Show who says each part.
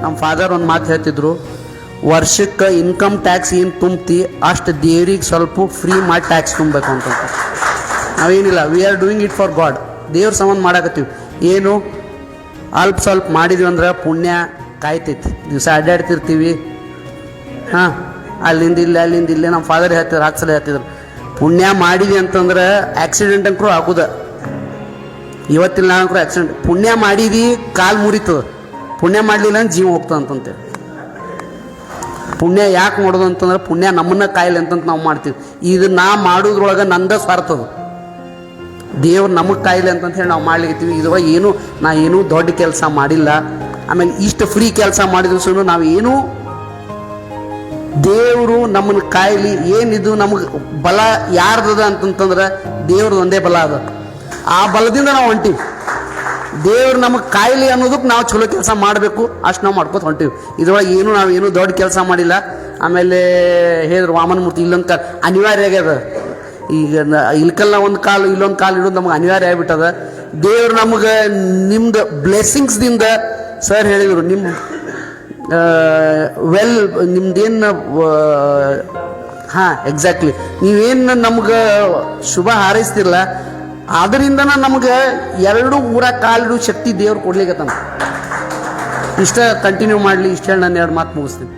Speaker 1: ನಮ್ಮ ಫಾದರ್ ಒಂದು ಮಾತು ಹೇಳ್ತಿದ್ರು, ವರ್ಷಕ್ಕೆ ಇನ್ಕಮ್ ಟ್ಯಾಕ್ಸ್ ಏನು ತುಂಬ್ತಿ ಅಷ್ಟು ದೇವ್ರಿಗೆ ಸ್ವಲ್ಪ ಫ್ರೀ ಮಾಡಿ ಟ್ಯಾಕ್ಸ್ ತುಂಬಬೇಕು ಅಂತ. ನಾವೇನಿಲ್ಲ, we are doing it for God. ದೇವ್ರ ಸಂಬಂಧ ಮಾಡಾಕತ್ತೀವಿ. ಏನು ಅಲ್ಪ ಸ್ವಲ್ಪ ಮಾಡಿದ್ವಿ ಅಂದ್ರೆ ಪುಣ್ಯ ಕಾಯ್ತೈತಿ. ದಿವಸ ಅಡ್ಡಾಡ್ತಿರ್ತೀವಿ, ಹಾಂ, ಅಲ್ಲಿಂದ ಇಲ್ಲೇ ನಮ್ಮ ಫಾದರ್ ಹೇಳ್ತಿದ್ರು, ಹಾಕ್ಸಲ ಹೇಳ್ತಿದ್ರು, ಪುಣ್ಯ ಮಾಡಿದ್ವಿ ಅಂತಂದ್ರೆ ಆಕ್ಸಿಡೆಂಟ್ ಅಂಕರು ಆಗುದ. ಇವತ್ತಿಲ್ಲ ನಾಲ್ಕರು ಆಕ್ಸಿಡೆಂಟ್. ಪುಣ್ಯ ಮಾಡಿದಿ ಕಾಲು ಮುರಿತದ, ಪುಣ್ಯ ಮಾಡಲಿಲ್ಲ ಅಂದ್ರೆ ಜೀವ ಹೋಗ್ತದೆ ಅಂತಂತೇಳಿ. ಪುಣ್ಯ ಯಾಕೆ ಮಾಡೋದು ಅಂತಂದ್ರೆ ಪುಣ್ಯ ನಮ್ಮನ್ನ ಕಾಯಿಲೆ ಅಂತಂತ ನಾವು ಮಾಡ್ತೀವಿ. ಇದು ನಾ ಮಾಡೋದ್ರೊಳಗೆ ನಂದ ಸ್ವಾರ್ಥದು, ದೇವ್ರು ನಮಗೆ ಕಾಯಿಲೆ ಅಂತಂತ ಹೇಳಿ ನಾವು ಮಾಡ್ಲಿಕ್ಕಿರ್ತೀವಿ. ಇದ್ರೊಳಗೆ ನಾ ಏನೂ ದೊಡ್ಡ ಕೆಲಸ ಮಾಡಿಲ್ಲ. ಆಮೇಲೆ ಇಷ್ಟು ಫ್ರೀ ಕೆಲಸ ಮಾಡಿದ್ರು ಸಹ ನಾವೇನು ದೇವರು ನಮ್ಮನ್ನು ಕಾಯಿಲಿ ಏನಿದು ನಮಗೆ ಬಲ ಯಾರ್ದದ ಅಂತಂತಂದ್ರೆ ದೇವ್ರದ್ದು ಒಂದೇ ಬಲ ಅದ. ಆ ಬಲದಿಂದ ನಾವು ಹೊಂಟೀವಿ. ದೇವ್ರು ನಮಗೆ ಕಾಯಿಲೆ ಅನ್ನೋದಕ್ಕೆ ನಾವು ಚಲೋ ಕೆಲಸ ಮಾಡಬೇಕು, ಅಷ್ಟು ನಾವು ಮಾಡ್ಕೊತ ಹೊಂಟೀವಿ. ಇದ್ರೊಳಗೆ ನಾವೇನು ದೊಡ್ಡ ಕೆಲಸ ಮಾಡಿಲ್ಲ. ಆಮೇಲೆ ಹೇಳಿದ್ರು ವಾಮನ ಮೂರ್ತಿ ಇಲ್ಲೊಂದು ಕಾಲು ಅನಿವಾರ್ಯ ಆಗ್ಯದ. ಈಗ ಇಲ್ಕಲ್ಲ ಒಂದು ಕಾಲು ಇಲ್ಲೊಂದು ಕಾಲು ಇಡೋದು ನಮಗೆ ಅನಿವಾರ್ಯ ಆಗಿಬಿಟ್ಟದ. ದೇವ್ರು ನಮಗೆ ನಿಮ್ದು ಬ್ಲೆಸ್ಸಿಂಗ್ಸ್ದಿಂದ ಸರ್ ಹೇಳಿದರು, ನಿಮ್ಮ ನಿಮ್ದೇನು ಹಾಂ ಎಕ್ಸಾಕ್ಟ್ಲಿ ನೀವೇನು ನಮ್ಗೆ ಶುಭ ಹಾರೈಸ್ತಿರಲ್ಲ ಅದರಿಂದನ ನಮ್ಗೆ 2 ಊರ ಕಾಲಿಡು ಶಕ್ತಿ ದೇವ್ರು ಕೊಡ್ಲಿಕ್ಕತ್ತಾನ. ಇಷ್ಟ ಕಂಟಿನ್ಯೂ ಮಾಡಲಿ. ಇಷ್ಟ ಹೇಳಿ ನಾನು 2 ಮಾತು ಮುಗಿಸ್ತೀನಿ.